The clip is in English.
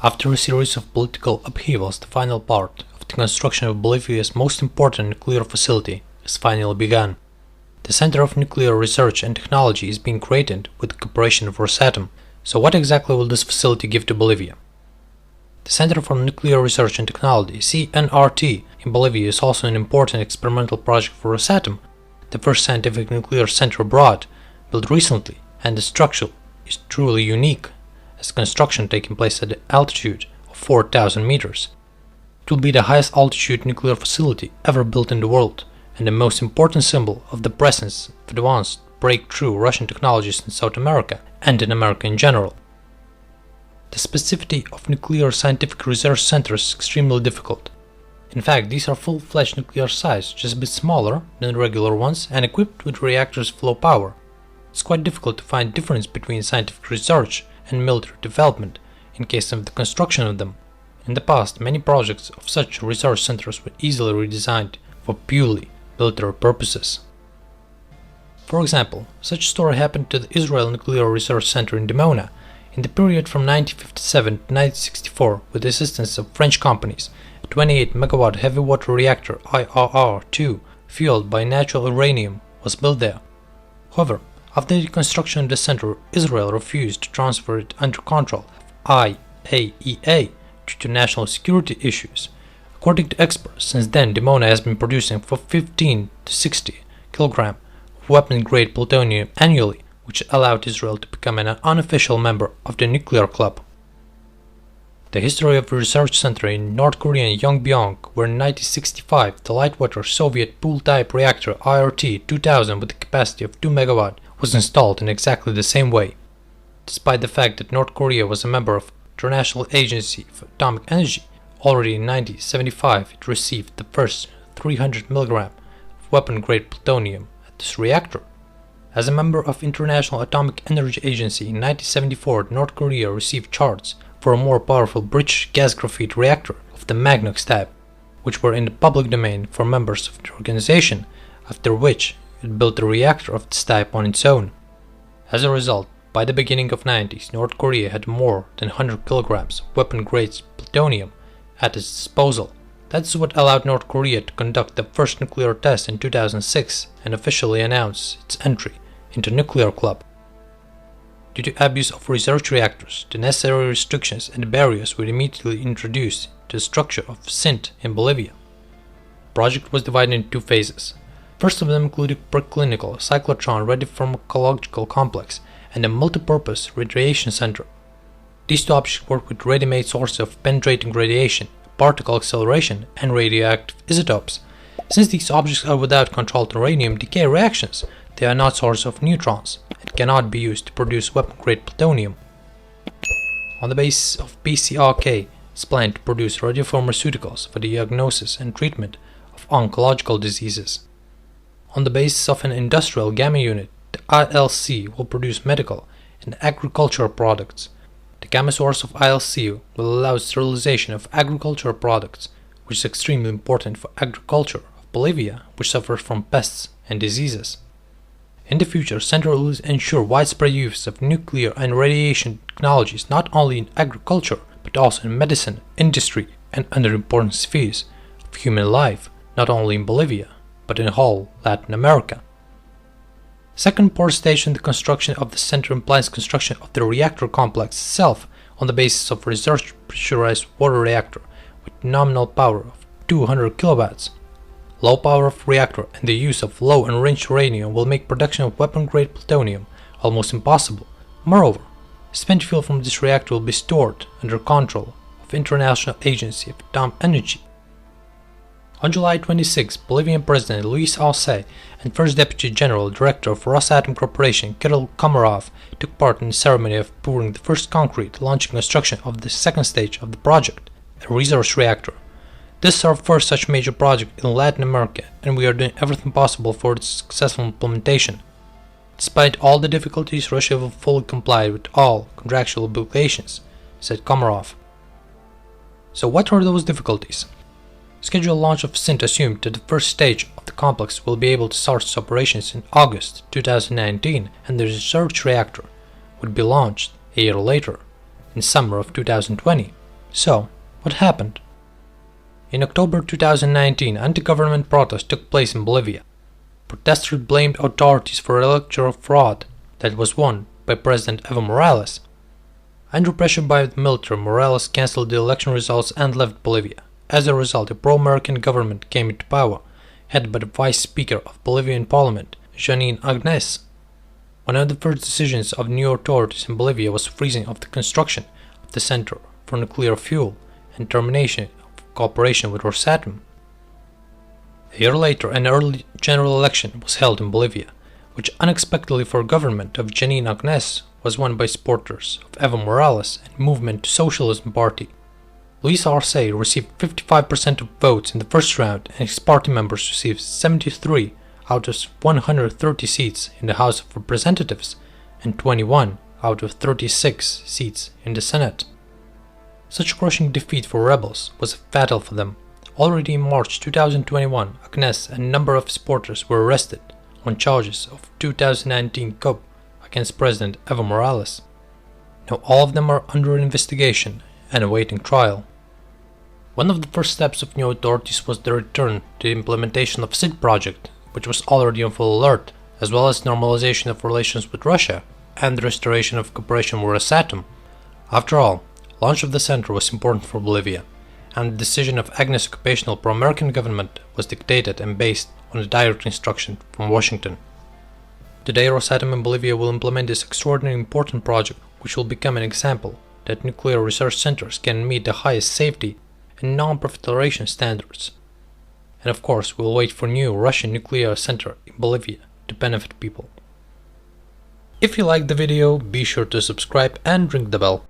After a series of political upheavals, the final part of the construction of Bolivia's most important nuclear facility has finally begun. The Center of Nuclear Research and Technology is being created with the cooperation of Rosatom. So what exactly will this facility give to Bolivia? The Center for Nuclear Research and Technology, CNRT, in Bolivia is also an important experimental project for Rosatom, the first scientific nuclear center abroad, built recently, and the structure is truly unique, as construction taking place at an altitude of 4,000 meters. It will be the highest altitude nuclear facility ever built in the world, and the most important symbol of the presence of advanced breakthrough Russian technologies in South America and in America in general. The specificity of nuclear scientific research centers is extremely difficult. In fact, these are full-fledged nuclear sites, just a bit smaller than regular ones and equipped with reactors of low power. It's quite difficult to find difference between scientific research and military development in case of the construction of them. In the past, many projects of such research centers were easily redesigned for purely military purposes. For example, such a story happened to the Israel Nuclear Research Center in Dimona in the period from 1957 to 1964 with the assistance of French companies. A 28 megawatt heavy water reactor IRR-2 fueled by natural uranium was built there. However, after the construction of the center, Israel refused to transfer it under control of IAEA due to national security issues. According to experts, since then Dimona has been producing for 15 to 60 kg of weapon-grade plutonium annually, which allowed Israel to become an unofficial member of the nuclear club. The history of the research center in North Korean Yongbyon, where in 1965 the light-water Soviet pool-type reactor IRT-2000 with a capacity of 2 MW was installed in exactly the same way. Despite the fact that North Korea was a member of the International Agency for Atomic Energy, already in 1975 it received the first 300 mg of weapon-grade plutonium at this reactor. As a member of International Atomic Energy Agency in 1974, North Korea received charts for a more powerful British gas graphite reactor of the Magnox type, which were in the public domain for members of the organization, after which it built a reactor of this type on its own. As a result, by the beginning of the 90s, North Korea had more than 100 kilograms of weapon-grade plutonium at its disposal. That is what allowed North Korea to conduct the first nuclear test in 2006 and officially announce its entry into the nuclear club. Due to abuse of research reactors, the necessary restrictions and barriers were immediately introduced to the structure of CNT in Bolivia. The project was divided into two phases. First of them included preclinical cyclotron radiopharmacological complex and a multipurpose radiation center. These two objects work with ready-made sources of penetrating radiation, particle acceleration, and radioactive isotopes. Since these objects are without controlled uranium decay reactions, they are not sources of neutrons and cannot be used to produce weapon-grade plutonium. On the basis of PCRK, it is planned to produce radiopharmaceuticals for the diagnosis and treatment of oncological diseases. On the basis of an industrial gamma unit, the ILC will produce medical and agricultural products. The gamma source of ILC will allow sterilization of agricultural products, which is extremely important for agriculture of Bolivia, which suffers from pests and diseases. In the future, the center will ensure widespread use of nuclear and radiation technologies not only in agriculture, but also in medicine, industry, and other important spheres of human life, not only in Bolivia, but in whole Latin America. Second important stage in the construction of the center implies construction of the reactor complex itself on the basis of research pressurized water reactor with nominal power of 200 kilowatts. Low power of reactor and the use of low enriched uranium will make production of weapon-grade plutonium almost impossible. Moreover, spent fuel from this reactor will be stored under control of International Agency of Atomic Energy. On July 26, Bolivian President Luis Arce and First Deputy General Director of Rosatom Corporation Kirill Komarov took part in the ceremony of pouring the first concrete, launching construction of the second stage of the project, a research reactor. This is our first such major project in Latin America, and we are doing everything possible for its successful implementation. Despite all the difficulties, Russia will fully comply with all contractual obligations, said Komarov. So what are those difficulties? Scheduled launch of CNT assumed that the first stage of the complex will be able to start its operations in August 2019 and the research reactor would be launched a year later, in summer of 2020. So, what happened? In October 2019, anti-government protests took place in Bolivia. Protesters blamed authorities for electoral fraud that was won by President Evo Morales. Under pressure by the military, Morales cancelled the election results and left Bolivia. As a result, a pro-American government came into power, headed by the Vice Speaker of Bolivian Parliament, Janine Agnes. One of the first decisions of new authorities in Bolivia was freezing of the construction of the Center for Nuclear Fuel and termination of cooperation with Rosatom. A year later, an early general election was held in Bolivia, which unexpectedly for government of Janine Agnes was won by supporters of Evo Morales and Movement to Socialism Party. Luis Arce received 55% of votes in the first round and his party members received 73 out of 130 seats in the House of Representatives and 21 out of 36 seats in the Senate. Such a crushing defeat for rebels was fatal for them. Already in March 2021, Agnes and a number of supporters were arrested on charges of 2019 coup against President Evo Morales. Now all of them are under investigation and awaiting trial. One of the first steps of new authorities was the return to the implementation of SID project, which was already on full alert, as well as normalization of relations with Russia and the restoration of cooperation with Rosatom. After all, launch of the center was important for Bolivia, and the decision of Agnes' occupational pro-American government was dictated and based on a direct instruction from Washington. Today, Rosatom in Bolivia will implement this extraordinarily important project, which will become an example that nuclear research centers can meet the highest safety and non-proliferation standards. And of course, we'll wait for new Russian nuclear center in Bolivia to benefit people. If you liked the video, be sure to subscribe and ring the bell.